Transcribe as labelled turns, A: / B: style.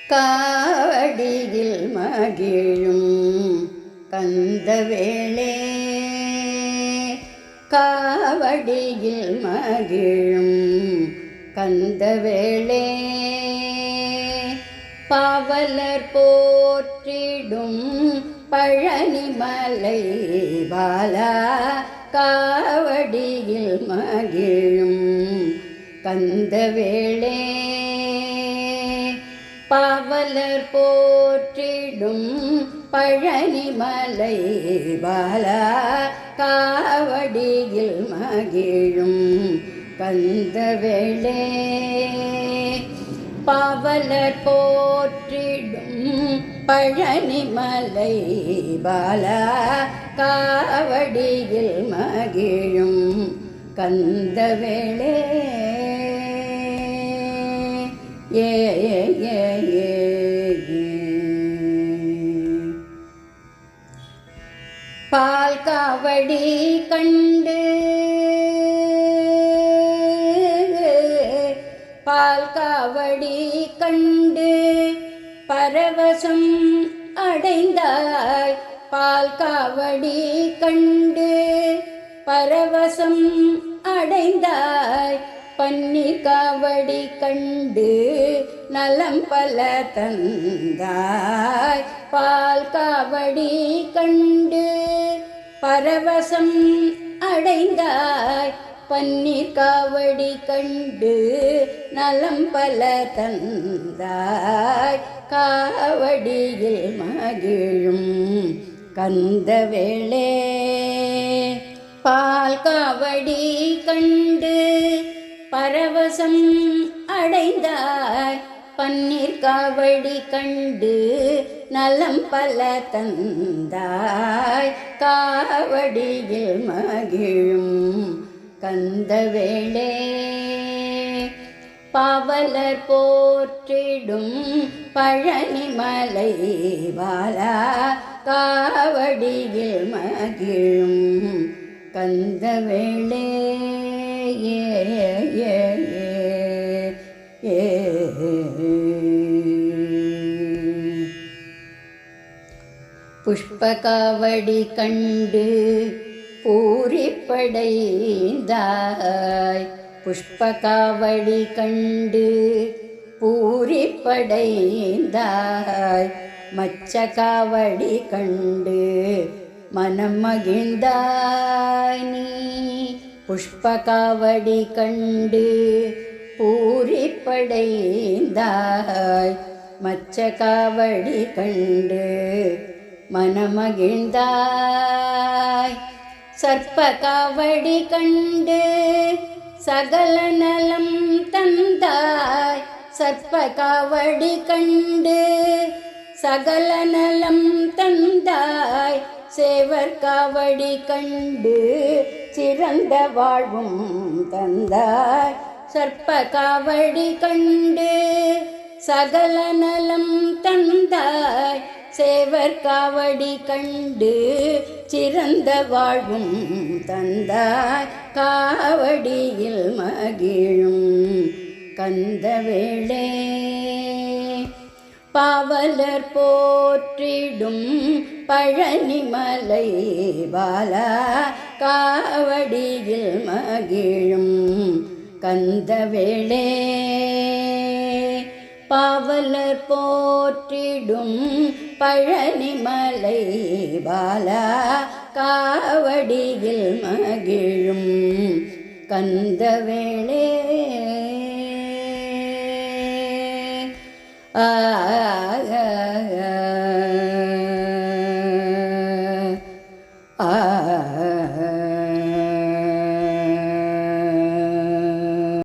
A: காவடியில் மகிழும் கந்தவேளே காவடியில் மகிழும் கந்தவேளே பாவலர் போற்றிடும் பழனிமலை பாலா காவடியில் மகிழும் கந்தவேளே பாவலர் போற்றிடும் பழனிமலை பாலா காவடியில் மகிழும் கந்தவேளே பாவலர் போற்றிடும் பழனிமலை பாலா காவடியில் மகிழும் கந்தவேளே ஏ ஏ ஏ பால் காவடி கண்டு பால் காவடி கண்டு பரவசம் அடைந்தாய் பால் காவடி கண்டு பரவசம் அடைந்தாய் பன்னீர் காவடி கண்டு நலம் பல தந்தாய் பால் காவடி கண்டு பரவசம் அடைந்தாய் பன்னீர் காவடி கண்டு நலம் பல தந்தாய் காவடியில் மகிழும் கந்தவேளே பால் காவடி கண்டு பரவசம் அடைந்தாய் பன்னீர் காவடி கண்டு நலம் பல தந்தாய் காவடியில் மகிழும் கந்தவேளே பாவலர் போற்றிடும் பழனிமலை பாலா காவடியில் மகிழும் கந்தவேளே ஏ ஏ ஏ புஷ்பகாவடி கண்டு பூரிப்படைந்தாய் புஷ்பகாவடி கண்டு பூரிப்படைந்தாய் மச்சகாவடி கண்டு மனம் மகிழ்ந்தாய் நீ புஷ்பகாவடி கண்டு பூரிப்படைந்தாய் மச்சகாவடி கண்டு மனமகிழ்ந்தாய் சர்ப்ப காவடி கண்டு சகல நலம் தந்தாய் சர்ப்ப காவடி கண்டு சகல நலம் தந்தாய் சேவர் காவடி கண்டு சிறந்த வாழ்வும் தந்தாய் சர்ப்ப காவடி கண்டு சகல நலம் தந்தாய் சேவர் காவடி கண்டு சிறந்த வாழ்வும் தந்தாய் காவடியில் மகிழும் கந்தவேளே பாவலர் போற்றிடும் பழனிமலை பாலா காவடியில் மகிழும் கந்தவேளே பாவலர் போற்றிடும் பழனிமலை பாலா காவடியில் மகிழும் கந்தவேளே